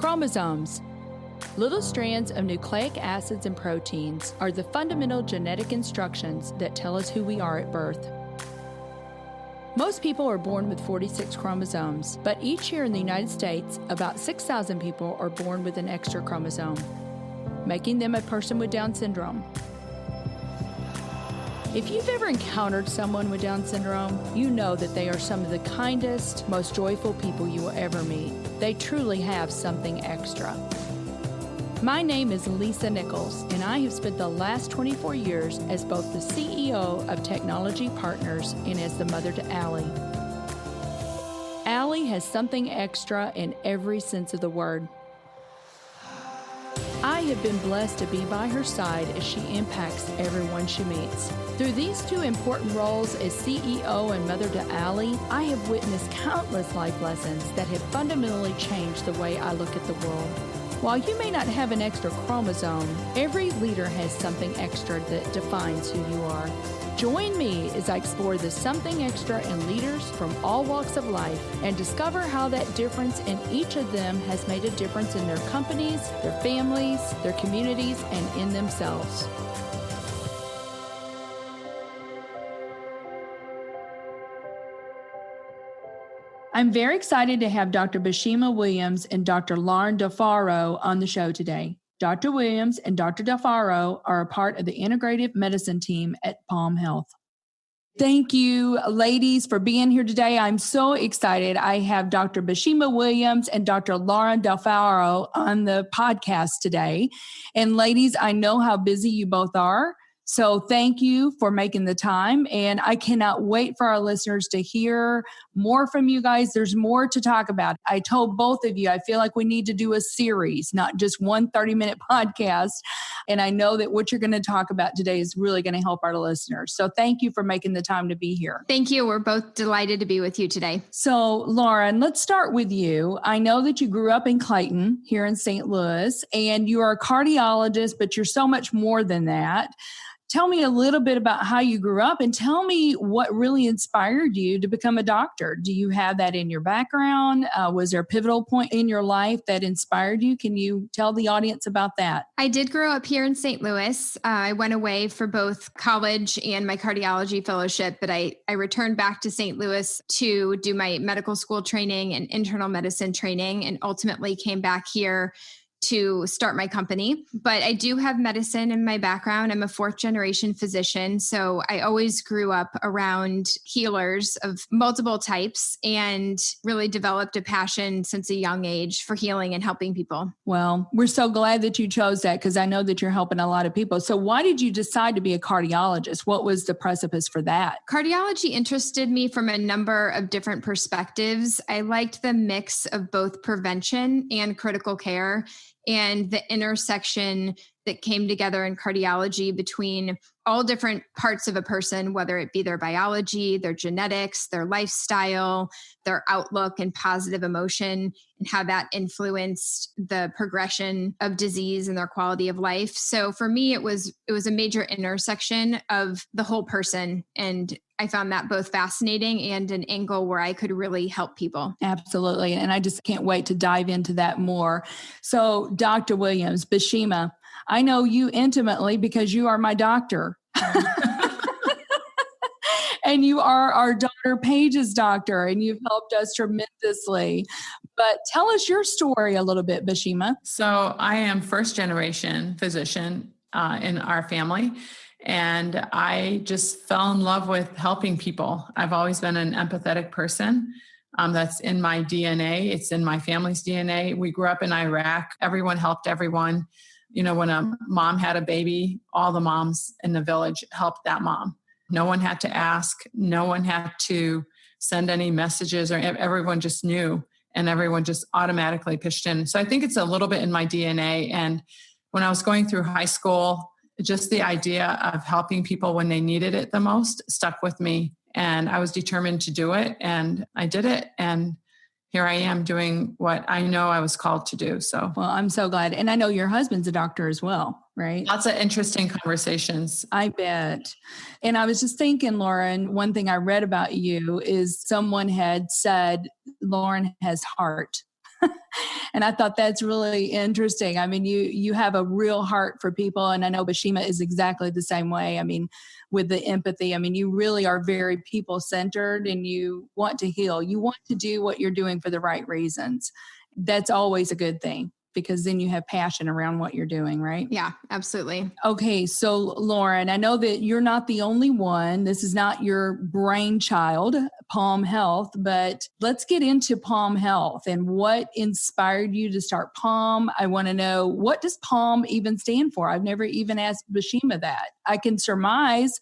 Chromosomes. Little strands of nucleic acids and proteins are the fundamental genetic instructions that tell us who we are at birth. Most people are born with 46 chromosomes, but each year in the United States, about 6,000 people are born with an extra chromosome, making them a person with Down syndrome. If you've ever encountered someone with Down syndrome, you know that they are some of the kindest, most joyful people you will ever meet. They truly have something extra. My name is Lisa Nichols, and I have spent the last 24 years as both the CEO of Technology Partners and as the mother to Allie. Allie has something extra in every sense of the word. I have been blessed to be by her side as she impacts everyone she meets. Through these two important roles as CEO and mother to Allie, I have witnessed countless life lessons that have fundamentally changed the way I look at the world. While you may not have an extra chromosome, every leader has something extra that defines who you are. Join me as I explore the something extra in leaders from all walks of life and discover how that difference in each of them has made a difference in their companies, their families, their communities, and in themselves. I'm very excited to have Dr. Basima Williams and Dr. Dal Farra on the show today. Dr. Williams and Dr. Dal Farra are a part of the integrative medicine team at Palm Health. Thank you, ladies, for being here today. I'm so excited. I have Dr. Basima Williams and Dr. Dal Farra on the podcast today. And ladies, I know how busy you both are. So thank you for making the time. And I cannot wait for our listeners to hear more from you guys. There's more to talk about. I told both of you, I feel like we need to do a series, not just one 30-minute podcast. And I know that what you're going to talk about today is really going to help our listeners. So thank you for making the time to be here. Thank you. We're both delighted to be with you today. So Lauren, let's start with you. I know that you grew up in Clayton here in St. Louis, and you are a cardiologist, but you're so much more than that. Tell me a little bit about how you grew up and tell me what really inspired you to become a doctor. Do you have that in your background? Was there a pivotal point in your life that inspired you? Can you tell the audience about that? I did grow up here in St. Louis. I went away for both college and my cardiology fellowship, but I returned back to St. Louis to do my medical school training and internal medicine training, and ultimately came back here to start my company. But I do have medicine in my background. I'm a fourth generation physician. So I always grew up around healers of multiple types and really developed a passion since a young age for healing and helping people. Well, we're so glad that you chose that because I know that you're helping a lot of people. So why did you decide to be a cardiologist? What was the precipice for that? Cardiology interested me from a number of different perspectives. I liked the mix of both prevention and critical care, and the intersection that came together in cardiology between all different parts of a person, whether it be their biology, their genetics, their lifestyle, their outlook and positive emotion, and how that influenced the progression of disease and their quality of life. So for me, it was a major intersection of the whole person. And I found that both fascinating and an angle where I could really help people. Absolutely. And I just can't wait to dive into that more. So Dr. Williams, Basima, I know you intimately because you are my doctor. And you are our daughter Paige's doctor, and you've helped us tremendously. But tell us your story a little bit, Basima. So I am first generation physician in our family. And I just fell in love with helping people. I've always been an empathetic person. That's in my DNA. It's in my family's DNA. We grew up in Iraq. Everyone helped everyone. You know, when a mom had a baby, all the moms in the village helped that mom. No one had to ask. No one had to send any messages, or everyone just knew, and everyone just automatically pitched in. So I think it's a little bit in my DNA. And when I was going through high school, just the idea of helping people when they needed it the most stuck with me. And I was determined to do it. And I did it. And here I am doing what I know I was called to do. So, well, I'm so glad. And I know your husband's a doctor as well, right? Lots of interesting conversations. I bet. And I was just thinking, Lauren, one thing I read about you is someone had said, Lauren has heart. And I thought that's really interesting. I mean, you have a real heart for people. And I know Basima is exactly the same way. I mean, with the empathy, I mean, you really are very people-centered and you want to heal. You want to do what you're doing for the right reasons. That's always a good thing because then you have passion around what you're doing, right? Yeah, absolutely. Okay, so Lauren, I know that you're not the only one. This is not your brainchild, Palm Health, but let's get into Palm Health and what inspired you to start Palm. I want to know, what does Palm even stand for? I've never even asked Basima that. I can surmise,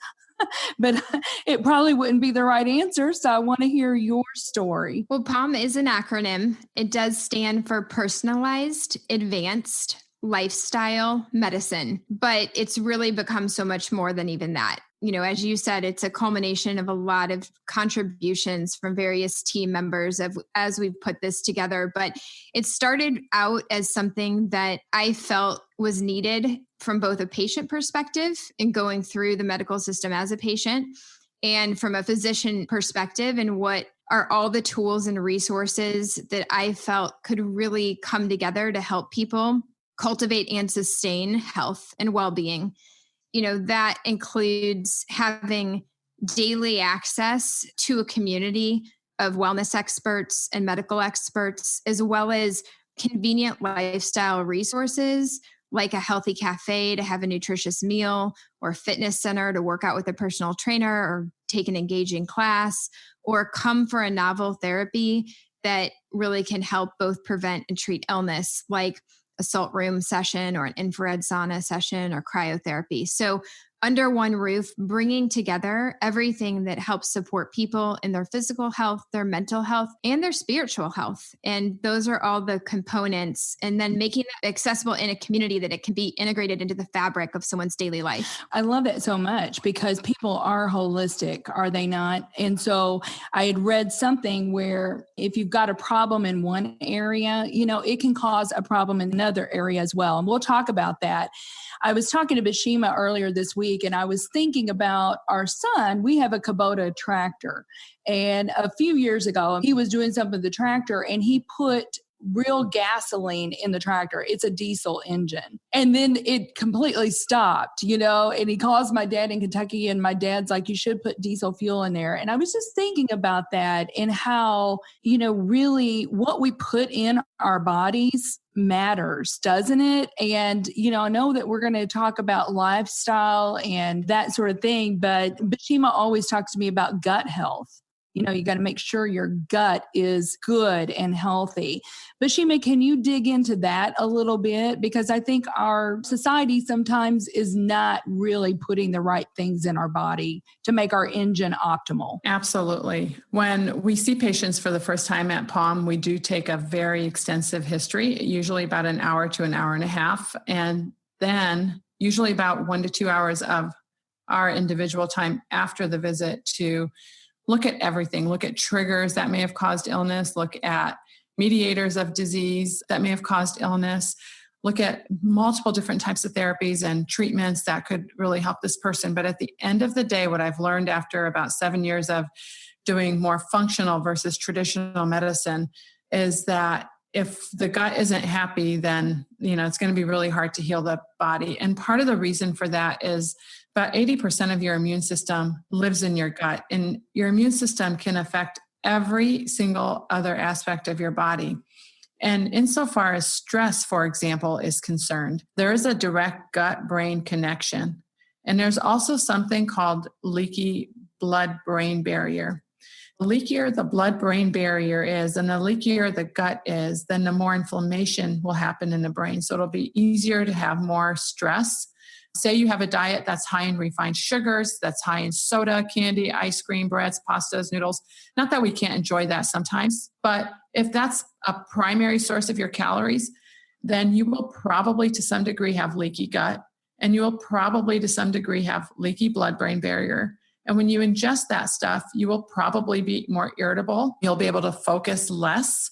but it probably wouldn't be the right answer. So I want to hear your story. Well, PALM is an acronym. It does stand for Personalized Advanced Lifestyle Medicine, but it's really become so much more than even that. You know, as you said, it's a culmination of a lot of contributions from various team members as we've put this together. But it started out as something that I felt was needed from both a patient perspective and going through the medical system as a patient, and from a physician perspective, and what are all the tools and resources that I felt could really come together to help people cultivate and sustain health and well-being. You know, that includes having daily access to a community of wellness experts and medical experts, as well as convenient lifestyle resources like a healthy cafe to have a nutritious meal, or a fitness center to work out with a personal trainer, or take an engaging class, or come for a novel therapy that really can help both prevent and treat illness, like a salt room session or an infrared sauna session or cryotherapy. So under one roof, bringing together everything that helps support people in their physical health, their mental health, and their spiritual health. And those are all the components. And then making it accessible in a community that it can be integrated into the fabric of someone's daily life. I love that so much because people are holistic, are they not? And so I had read something where if you've got a problem in one area, you know, it can cause a problem in another area as well. And we'll talk about that. I was talking to Basima earlier this week, and I was thinking about our son. We have a Kubota tractor. And a few years ago, he was doing something with the tractor, and he put real gasoline in the tractor. It's a diesel engine. And then it completely stopped, you know, and he calls my dad in Kentucky, and my dad's like, you should put diesel fuel in there. And I was just thinking about that and how, you know, really what we put in our bodies matters, doesn't it? And, you know, I know that we're going to talk about lifestyle and that sort of thing, but Basima always talks to me about gut health. You know, you got to make sure your gut is good and healthy. Basima, can you dig into that a little bit? Because I think our society sometimes is not really putting the right things in our body to make our engine optimal. Absolutely. When we see patients for the first time at PALM, we do take a very extensive history, usually about an hour to an hour and a half. And then usually about 1 to 2 hours of our individual time after the visit to look at everything, look at triggers that may have caused illness, look at mediators of disease that may have caused illness, look at multiple different types of therapies and treatments that could really help this person. But at the end of the day, what I've learned after about 7 years of doing more functional versus traditional medicine is that if the gut isn't happy, then, you know, it's going to be really hard to heal the body. And part of the reason for that is about 80% of your immune system lives in your gut, and your immune system can affect every single other aspect of your body. And insofar as stress, for example, is concerned, there is a direct gut-brain connection. And there's also something called leaky blood-brain barrier. The leakier the blood-brain barrier is, and the leakier the gut is, then the more inflammation will happen in the brain. So it'll be easier to have more stress. Say you have a diet that's high in refined sugars, that's high in soda, candy, ice cream, breads, pastas, noodles. Not that we can't enjoy that sometimes, but if that's a primary source of your calories, then you will probably to some degree have leaky gut, and you will probably to some degree have leaky blood-brain barrier. And when you ingest that stuff, you will probably be more irritable. You'll be able to focus less,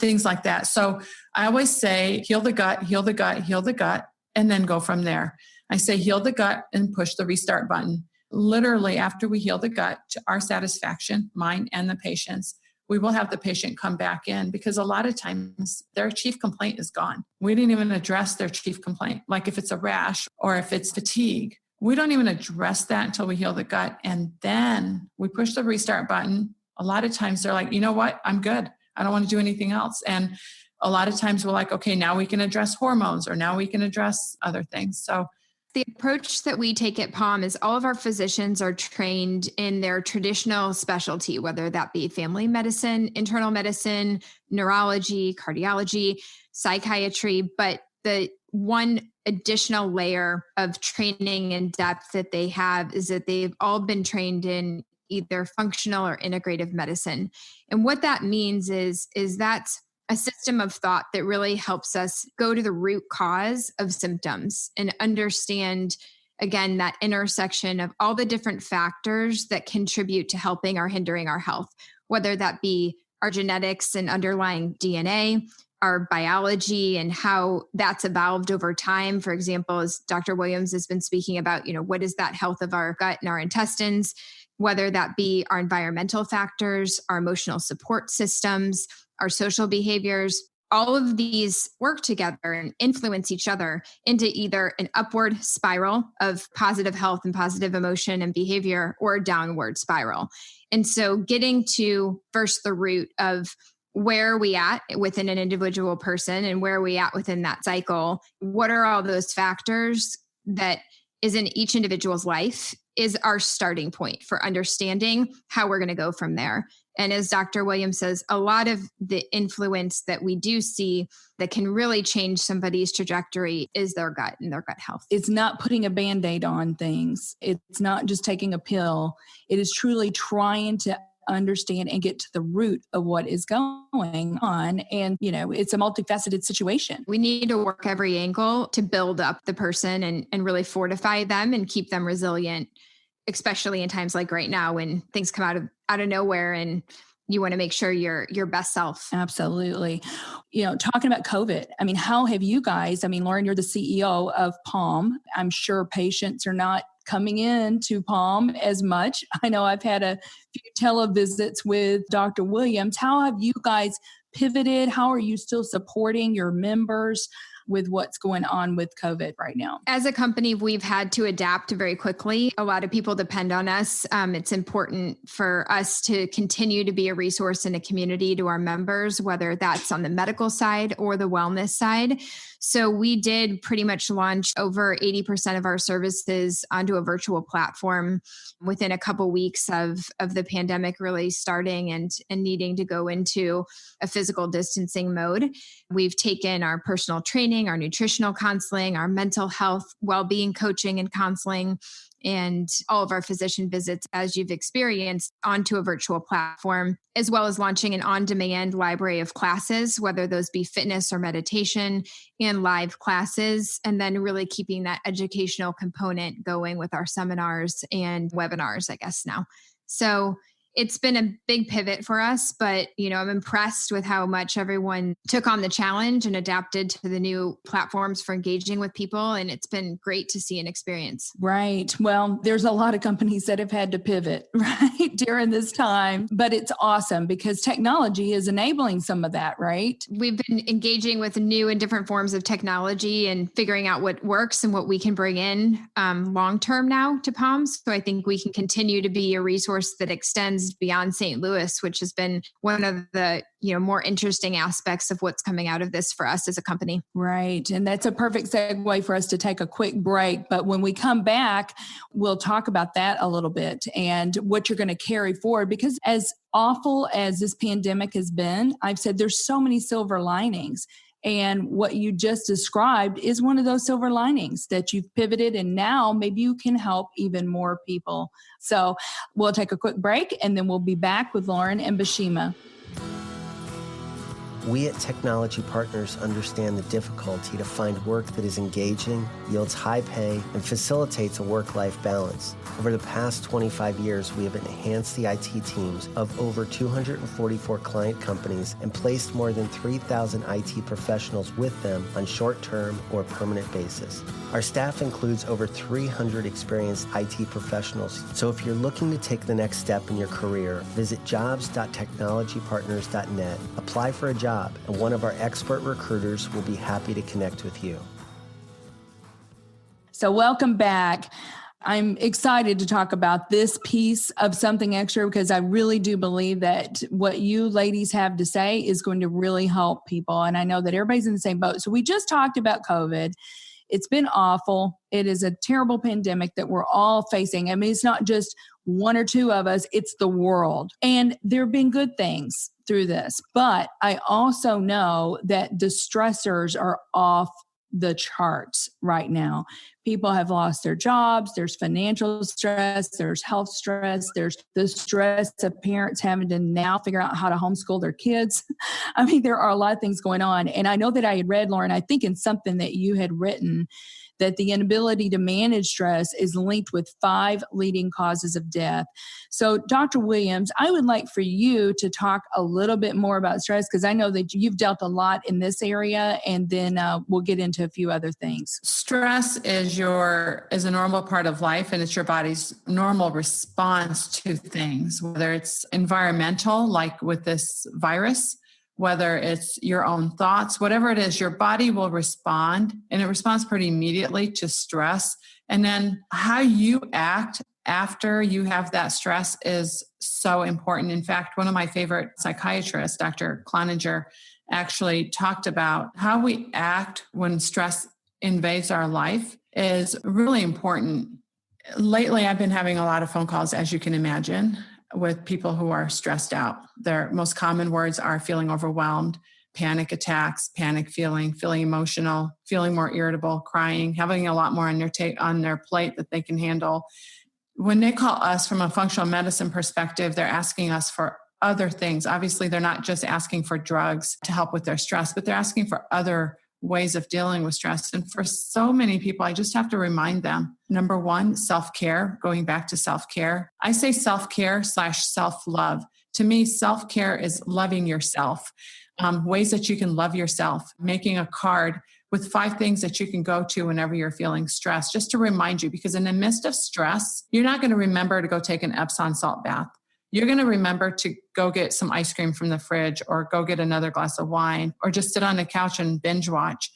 things like that. So I always say, heal the gut, heal the gut, heal the gut, and then go from there. I say heal the gut and push the restart button. Literally, after we heal the gut to our satisfaction, mine and the patient's, we will have the patient come back in because a lot of times their chief complaint is gone. We didn't even address their chief complaint. Like if it's a rash or if it's fatigue, we don't even address that until we heal the gut. And then we push the restart button. A lot of times they're like, you know what? I'm good. I don't want to do anything else. And a lot of times we're like, okay, now we can address hormones or now we can address other things. So the approach that we take at POM is all of our physicians are trained in their traditional specialty, whether that be family medicine, internal medicine, neurology, cardiology, psychiatry. But the one additional layer of training and depth that they have is that they've all been trained in either functional or integrative medicine. And what that means is that's a system of thought that really helps us go to the root cause of symptoms and understand, again, that intersection of all the different factors that contribute to helping or hindering our health, whether that be our genetics and underlying DNA, our biology and how that's evolved over time. For example, as Dr. Williams has been speaking about, what is that health of our gut and our intestines, whether that be our environmental factors, our emotional support systems, our social behaviors. All of these work together and influence each other into either an upward spiral of positive health and positive emotion and behavior or a downward spiral. And so getting to first the root of where are we at within an individual person and where are we at within that cycle? What are all those factors that is in each individual's life is our starting point for understanding how we're going to go from there. And as Dr. Williams says, a lot of the influence that we do see that can really change somebody's trajectory is their gut and their gut health. It's not putting a Band-Aid on things. It's not just taking a pill. It is truly trying to understand and get to the root of what is going on. And, it's a multifaceted situation. We need to work every angle to build up the person and really fortify them and keep them resilient, especially in times like right now when things come out of nowhere and you want to make sure you're your best self. Absolutely. Talking about COVID, how have you guys, Lauren, you're the CEO of POM. I'm sure patients are not coming in to POM as much. I know I've had a few televisits with Dr. Williams. How have you guys pivoted? How are you still supporting your members with what's going on with COVID right now? As a company, we've had to adapt very quickly. A lot of people depend on us. It's important for us to continue to be a resource in a community to our members, whether that's on the medical side or the wellness side. So we did pretty much launch over 80% of our services onto a virtual platform within a couple weeks of the pandemic really starting and needing to go into a physical distancing mode. We've taken our personal training, our nutritional counseling, our mental health, well-being coaching and counseling, and all of our physician visits, as you've experienced, onto a virtual platform, as well as launching an on-demand library of classes, whether those be fitness or meditation, and live classes, and then really keeping that educational component going with our seminars and webinars, I guess now. So it's been a big pivot for us, but I'm impressed with how much everyone took on the challenge and adapted to the new platforms for engaging with people. And it's been great to see and experience. Right. Well, there's a lot of companies that have had to pivot, right, during this time, but it's awesome because technology is enabling some of that, right? We've been engaging with new and different forms of technology and figuring out what works and what we can bring in long-term now to POMS. So I think we can continue to be a resource that extends beyond St. Louis, which has been one of the more interesting aspects of what's coming out of this for us as a company. Right. And that's a perfect segue for us to take a quick break. But when we come back, we'll talk about that a little bit and what you're going to carry forward. Because as awful as this pandemic has been, I've said there's so many silver linings. And what you just described is one of those silver linings that you've pivoted and now maybe you can help even more people. So we'll take a quick break and then we'll be back with Lauren and Basima. We at Technology Partners understand the difficulty to find work that is engaging, yields high pay, and facilitates a work-life balance. Over the past 25 years, we have enhanced the IT teams of over 244 client companies and placed more than 3,000 IT professionals with them on short-term or permanent basis. Our staff includes over 300 experienced IT professionals. So if you're looking to take the next step in your career, visit jobs.technologypartners.net, apply for a job, and one of our expert recruiters will be happy to connect with you. So welcome back. I'm excited to talk about this piece of Something Extra because I really do believe that what you ladies have to say is going to really help people. And I know that everybody's in the same boat. So we just talked about COVID. It's been awful. It is a terrible pandemic that we're all facing. I mean, it's not just one or two of us, it's the world. And there have been good things through this. But I also know that the stressors are off the charts right now. People have lost their jobs. There's financial stress. There's health stress. There's the stress of parents having to now figure out how to homeschool their kids. I mean, there are a lot of things going on. And I know that I had read, Lauren, I think in something that you had written, that the inability to manage stress is linked with 5 leading causes of death. So, Dr. Williams, I would like for you to talk a little bit more about stress because I know that you've dealt a lot in this area, and then we'll get into a few other things. Stress is a normal part of life, and it's your body's normal response to things, whether it's environmental, like with this virus, whether it's your own thoughts, whatever it is, your body will respond, and it responds pretty immediately to stress. And then how you act after you have that stress is so important. In fact, one of my favorite psychiatrists, Dr. Cloninger, actually talked about how we act when stress invades our life is really important. Lately, I've been having a lot of phone calls, as you can imagine, with people who are stressed out. Their most common words are feeling overwhelmed, panic attacks, panic feeling emotional, feeling more irritable, crying, having a lot more on their plate that they can handle. When they call us from a functional medicine perspective, they're asking us for other things. Obviously, they're not just asking for drugs to help with their stress, but they're asking for other ways of dealing with stress. And for so many people, I just have to remind them, number one, self-care, going back to self-care. I say self-care / self-love. To me, self-care is loving yourself. Ways that you can love yourself, making a card with 5 things that you can go to whenever you're feeling stressed, just to remind you, because in the midst of stress, you're not going to remember to go take an Epsom salt bath. You're going to remember to go get some ice cream from the fridge or go get another glass of wine or just sit on the couch and binge watch.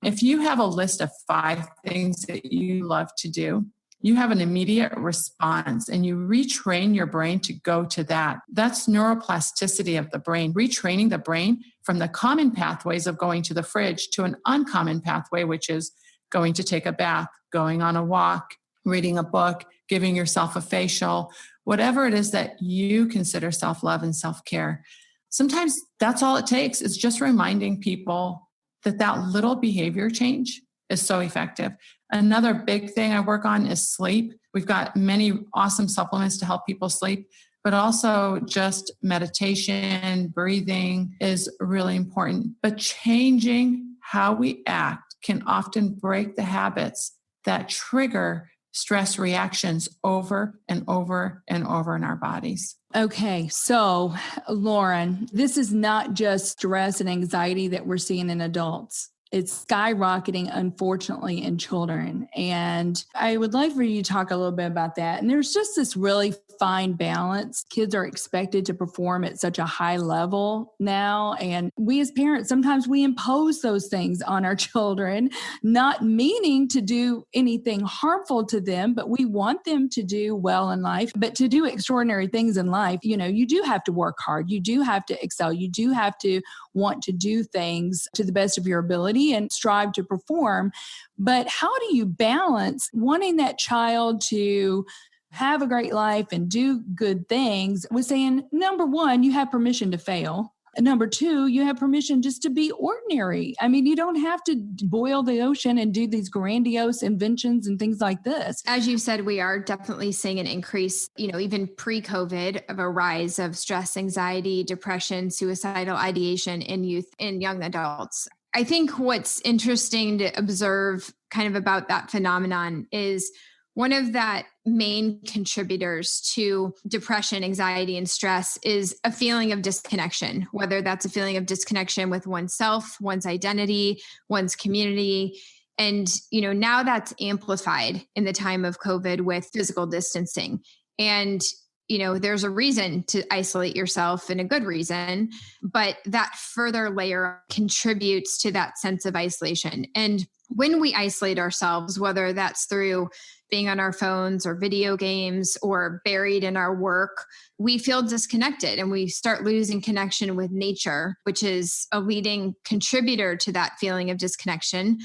If you have a list of 5 things that you love to do, you have an immediate response and you retrain your brain to go to that. That's neuroplasticity of the brain, retraining the brain from the common pathways of going to the fridge to an uncommon pathway, which is going to take a bath, going on a walk, reading a book, giving yourself a facial, whatever it is that you consider self-love and self-care. Sometimes that's all it takes. It's just reminding people that little behavior change is so effective. Another big thing I work on is sleep. We've got many awesome supplements to help people sleep, but also just meditation, breathing is really important. But changing how we act can often break the habits that trigger stress reactions over and over and over in our bodies. Okay, so Lauren, this is not just stress and anxiety that we're seeing in adults. It's skyrocketing, unfortunately, in children. And I would like for you to talk a little bit about that. And there's just this really fine balance. Kids are expected to perform at such a high level now. And we as parents, sometimes we impose those things on our children, not meaning to do anything harmful to them, but we want them to do well in life. But to do extraordinary things in life, you do have to work hard. You do have to excel. You do have to want to do things to the best of your ability and strive to perform. But how do you balance wanting that child to have a great life and do good things with saying, number one, you have permission to fail. And number two, you have permission just to be ordinary. I mean, you don't have to boil the ocean and do these grandiose inventions and things like this. As you said, we are definitely seeing an increase, even pre-COVID, of a rise of stress, anxiety, depression, suicidal ideation in youth and young adults. I think what's interesting to observe kind of about that phenomenon is one of that main contributors to depression, anxiety, and stress is a feeling of disconnection, whether that's a feeling of disconnection with oneself, one's identity, one's community. And, now that's amplified in the time of COVID with physical distancing. And, there's a reason to isolate yourself, and a good reason, but that further layer contributes to that sense of isolation. And when we isolate ourselves, whether that's through being on our phones or video games or buried in our work, we feel disconnected and we start losing connection with nature, which is a leading contributor to that feeling of disconnection.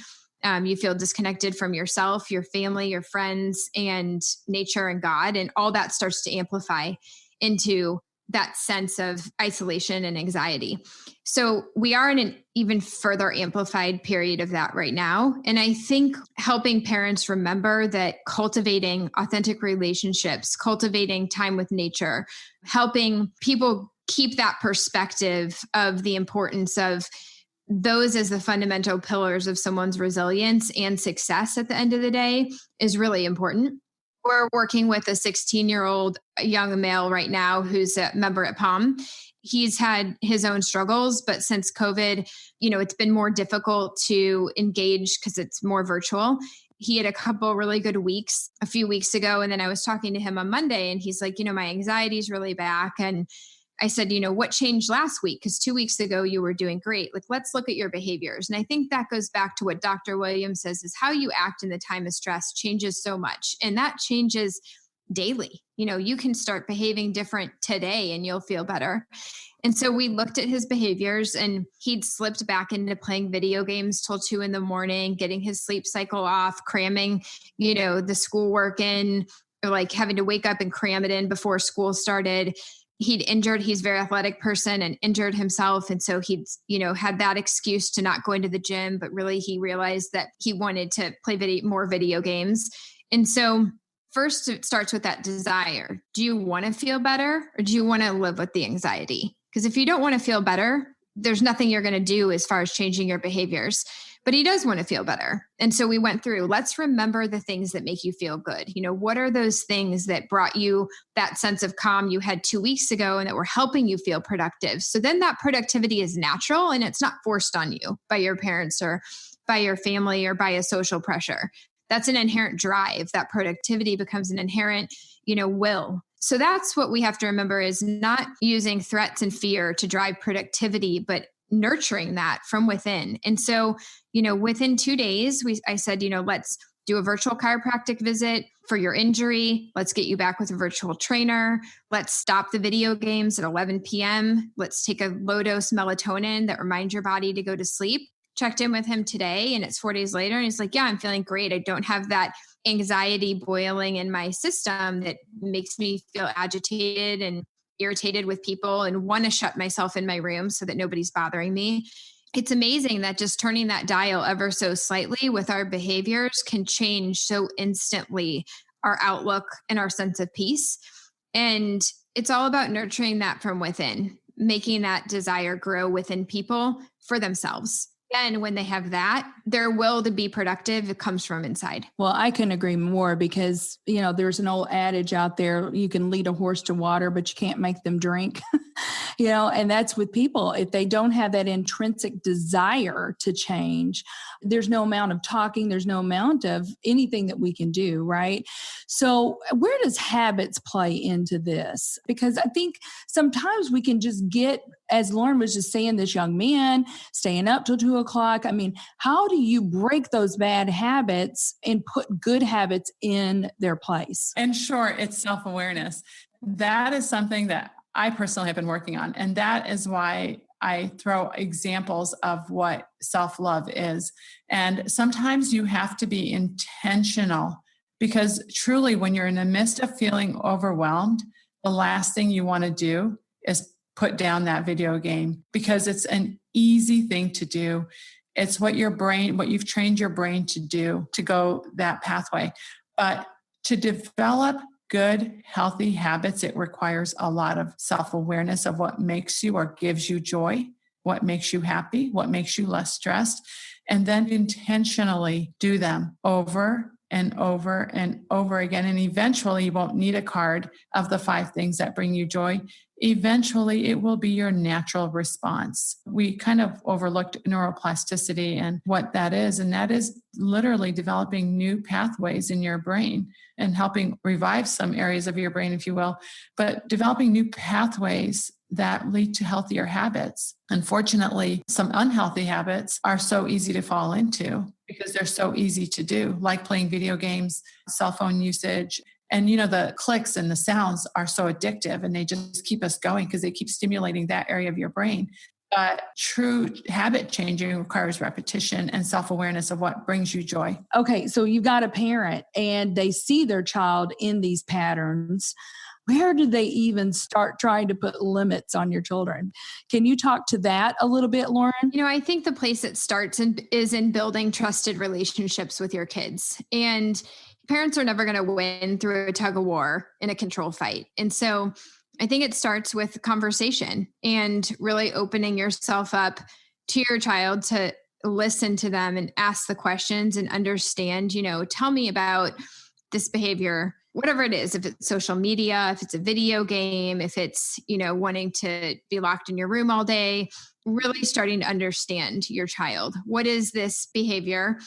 You feel disconnected from yourself, your family, your friends, and nature and God, and all that starts to amplify into that sense of isolation and anxiety. So we are in an even further amplified period of that right now. And I think helping parents remember that cultivating authentic relationships, cultivating time with nature, helping people keep that perspective of the importance of those as the fundamental pillars of someone's resilience and success at the end of the day is really important. We're working with a 16-year-old young male right now who's a member at POM. He's had his own struggles, but since COVID, it's been more difficult to engage because it's more virtual. He had a couple really good weeks a few weeks ago. And then I was talking to him on Monday and he's like, my anxiety is really back. And I said, what changed last week? Because 2 weeks ago you were doing great. Like, let's look at your behaviors. And I think that goes back to what Dr. Williams says is how you act in the time of stress changes so much. And that changes daily. You can start behaving different today and you'll feel better. And so we looked at his behaviors and he'd slipped back into playing video games till 2 a.m, getting his sleep cycle off, cramming, the schoolwork in, or like having to wake up and cram it in before school started. He's a very athletic person and injured himself. And so he'd, had that excuse to not going to the gym, but really he realized that he wanted to play more video games. And so first it starts with that desire. Do you want to feel better or do you want to live with the anxiety? Because if you don't want to feel better, there's nothing you're going to do as far as changing your behaviors. But he does want to feel better. And so we went through, let's remember the things that make you feel good. What are those things that brought you that sense of calm you had 2 weeks ago and that were helping you feel productive? So then that productivity is natural and it's not forced on you by your parents or by your family or by a social pressure. That's an inherent drive. That productivity becomes an inherent, will. So that's what we have to remember is not using threats and fear to drive productivity, but nurturing that from within. And so, within 2 days, I said, let's do a virtual chiropractic visit for your injury. Let's get you back with a virtual trainer. Let's stop the video games at 11 p.m. Let's take a low dose melatonin that reminds your body to go to sleep. Checked in with him today and it's 4 days later. And he's like, yeah, I'm feeling great. I don't have that anxiety boiling in my system that makes me feel agitated and irritated with people and want to shut myself in my room so that nobody's bothering me. It's amazing that just turning that dial ever so slightly with our behaviors can change so instantly our outlook and our sense of peace. And it's all about nurturing that from within, making that desire grow within people for themselves. And when they have that, their will to be productive, it comes from inside. Well, I couldn't agree more because, there's an old adage out there, you can lead a horse to water, but you can't make them drink, and that's with people. If they don't have that intrinsic desire to change, there's no amount of talking, there's no amount of anything that we can do, right? So where does habits play into this? Because I think sometimes we can just get, as Lauren was just saying, this young man staying up till 2 o'clock. I mean, how do you break those bad habits and put good habits in their place? And sure, it's self-awareness. That is something that I personally have been working on. And that is why I throw examples of what self-love is. And sometimes you have to be intentional because truly when you're in the midst of feeling overwhelmed, the last thing you want to do is put down that video game because it's an easy thing to do. It's what you've trained your brain to do, to go that pathway. But to develop good, healthy habits, it requires a lot of self-awareness of what makes you or gives you joy, what makes you happy, what makes you less stressed, and then intentionally do them over and over and over again. And eventually you won't need a card of the 5 things that bring you joy. Eventually it will be your natural response. We kind of overlooked neuroplasticity and what that is. And that is literally developing new pathways in your brain and helping revive some areas of your brain, if you will, but developing new pathways that lead to healthier habits. Unfortunately, some unhealthy habits are so easy to fall into because they're so easy to do, like playing video games, cell phone usage. And, the clicks and the sounds are so addictive and they just keep us going because they keep stimulating that area of your brain. But true habit changing requires repetition and self-awareness of what brings you joy. Okay, so you've got a parent and they see their child in these patterns. Where do they even start trying to put limits on your children? Can you talk to that a little bit, Lauren? I think the place it starts is in building trusted relationships with your kids. And parents are never going to win through a tug of war in a control fight. And so I think it starts with conversation and really opening yourself up to your child to listen to them and ask the questions and understand, tell me about this behavior, whatever it is, if it's social media, if it's a video game, if it's, wanting to be locked in your room all day, really starting to understand your child. What is this behavior?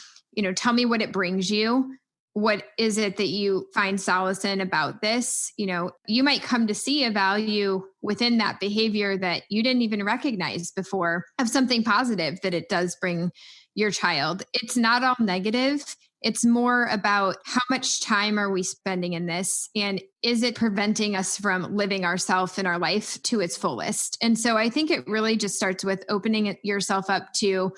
Tell me what it brings you. What is it that you find solace in about this? You might come to see a value within that behavior that you didn't even recognize before of something positive that it does bring your child. It's not all negative. It's more about how much time are we spending in this? And is it preventing us from living ourselves and our life to its fullest? And so I think it really just starts with opening yourself up to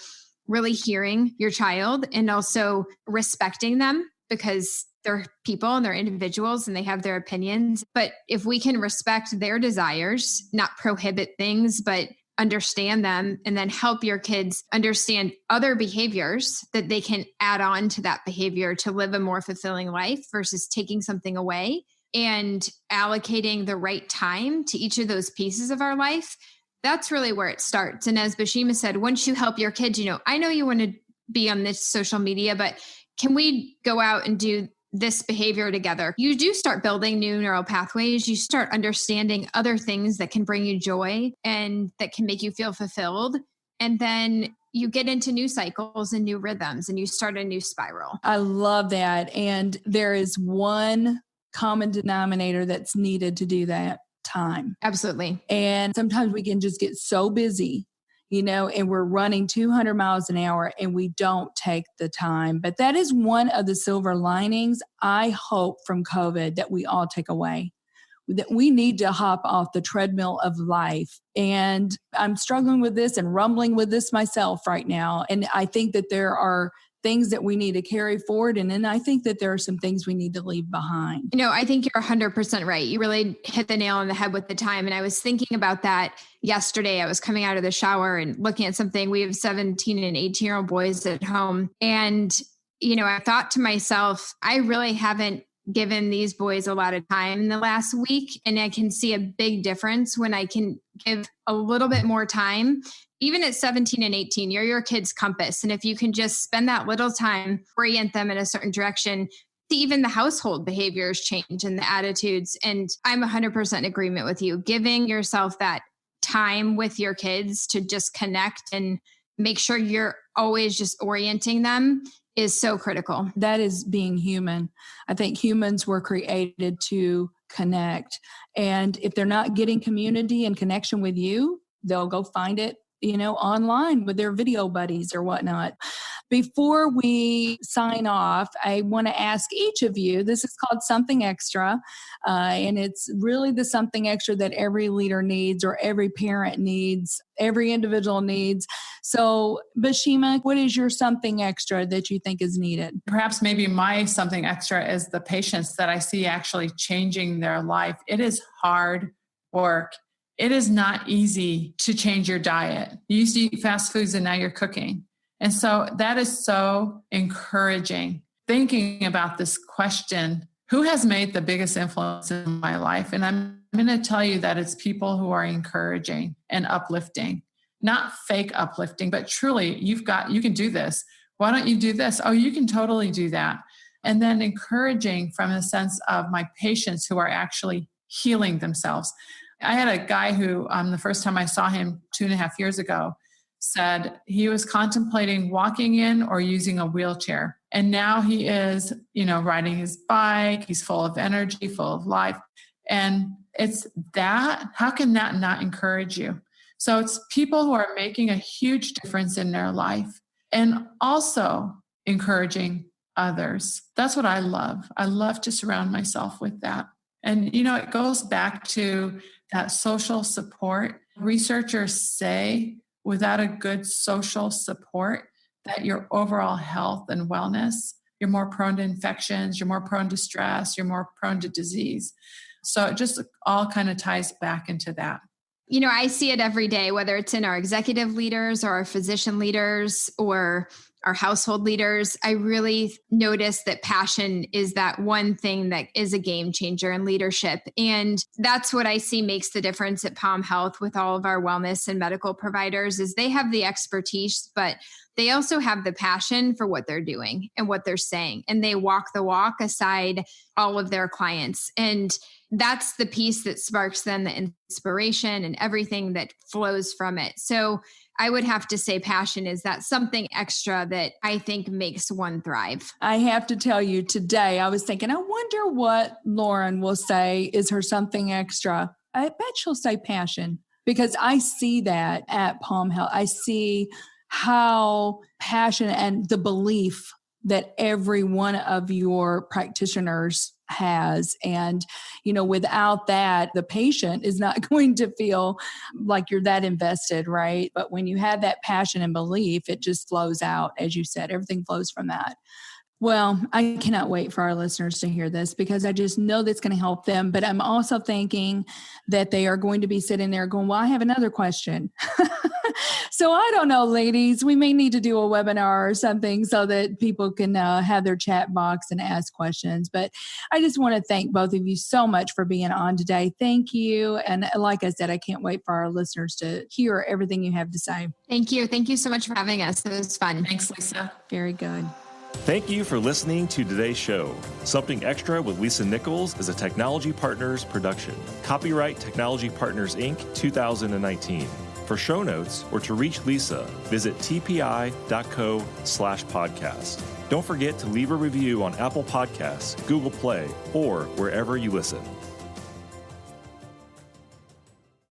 really hearing your child and also respecting them, because they're people and they're individuals and they have their opinions. But if we can respect their desires, not prohibit things, but understand them, and then help your kids understand other behaviors that they can add on to that behavior to live a more fulfilling life versus taking something away, and allocating the right time to each of those pieces of our life, that's really where it starts. And as Basima said, once you help your kids, I know you want to be on this social media, but can we go out and do this behavior together? You do start building new neural pathways. You start understanding other things that can bring you joy and that can make you feel fulfilled. And then you get into new cycles and new rhythms and you start a new spiral. I love that. And there is one common denominator that's needed to do that: time. Absolutely. And sometimes we can just get so busy, and we're running 200 miles an hour and we don't take the time. But that is one of the silver linings, I hope, from COVID that we all take away, that we need to hop off the treadmill of life. And I'm struggling with this and rumbling with this myself right now. And I think that there are things that we need to carry forward. And then I think that there are some things we need to leave behind. I think you're 100% right. You really hit the nail on the head with the time. And I was thinking about that yesterday. I was coming out of the shower and looking at something. We have 17 and 18-year-old boys at home. And, I thought to myself, I really haven't given these boys a lot of time in the last week. And I can see a big difference when I can give a little bit more time. Even at 17 and 18, you're your kid's compass. And if you can just spend that little time, orient them in a certain direction, even the household behaviors change and the attitudes. And I'm 100% in agreement with you. Giving yourself that time with your kids to just connect and make sure you're always just orienting them is so critical. That is being human. I think humans were created to connect. And if they're not getting community and connection with you, they'll go find it online with their video buddies or whatnot. Before we sign off, I want to ask each of you, this is called Something Extra, and it's really the something extra that every leader needs, or every parent needs, every individual needs. So, Basima, what is your something extra that you think is needed? Perhaps maybe my something extra is the patients that I see actually changing their life. It is hard work. it is not easy to change your diet. You used to eat fast foods and now you're cooking. And so that is so encouraging. Thinking about this question, who has made the biggest influence in my life? And I'm going to tell you that it's people who are encouraging and uplifting, not fake uplifting, but truly you can do this. Why don't you do this? Oh, you can totally do that. And then encouraging from a sense of my patients who are actually healing themselves. I had a guy who, the first time I saw him 2.5 years ago, said he was contemplating walking in or using a wheelchair. And now he is, riding his bike. He's full of energy, full of life. And it's that, how can that not encourage you? So it's people who are making a huge difference in their life and also encouraging others. That's what I love. I love to surround myself with that. And, it goes back to that social support. Researchers say without a good social support, that your overall health and wellness, you're more prone to infections, you're more prone to stress, you're more prone to disease. So it just all kind of ties back into that. I see it every day, whether it's in our executive leaders or our physician leaders or our household leaders. I really notice that passion is that one thing that is a game changer in leadership. And that's what I see makes the difference at Palm Health with all of our wellness and medical providers is they have the expertise, but they also have the passion for what they're doing and what they're saying. And they walk the walk aside all of their clients. And that's the piece that sparks then the inspiration and everything that flows from it. So I would have to say passion is that something extra that I think makes one thrive. I have to tell you today, I was thinking, I wonder what Lauren will say is her something extra. I bet she'll say passion because I see that at Palm Health. I see how passion and the belief that every one of your practitioners has. And, without that, the patient is not going to feel like you're that invested, right? But when you have that passion and belief, it just flows out. As you said, everything flows from that. Well, I cannot wait for our listeners to hear this because I just know that's going to help them. But I'm also thinking that they are going to be sitting there going, well, I have another question. So I don't know, ladies, we may need to do a webinar or something so that people can have their chat box and ask questions. But I just want to thank both of you so much for being on today. Thank you. And like I said, I can't wait for our listeners to hear everything you have to say. Thank you. Thank you so much for having us. It was fun. Thanks, Lisa. Very good. Thank you for listening to today's show. Something Extra with Lisa Nichols is a Technology Partners production. Copyright Technology Partners, Inc., 2019. For show notes or to reach Lisa, visit tpi.co/podcast. Don't forget to leave a review on Apple Podcasts, Google Play, or wherever you listen.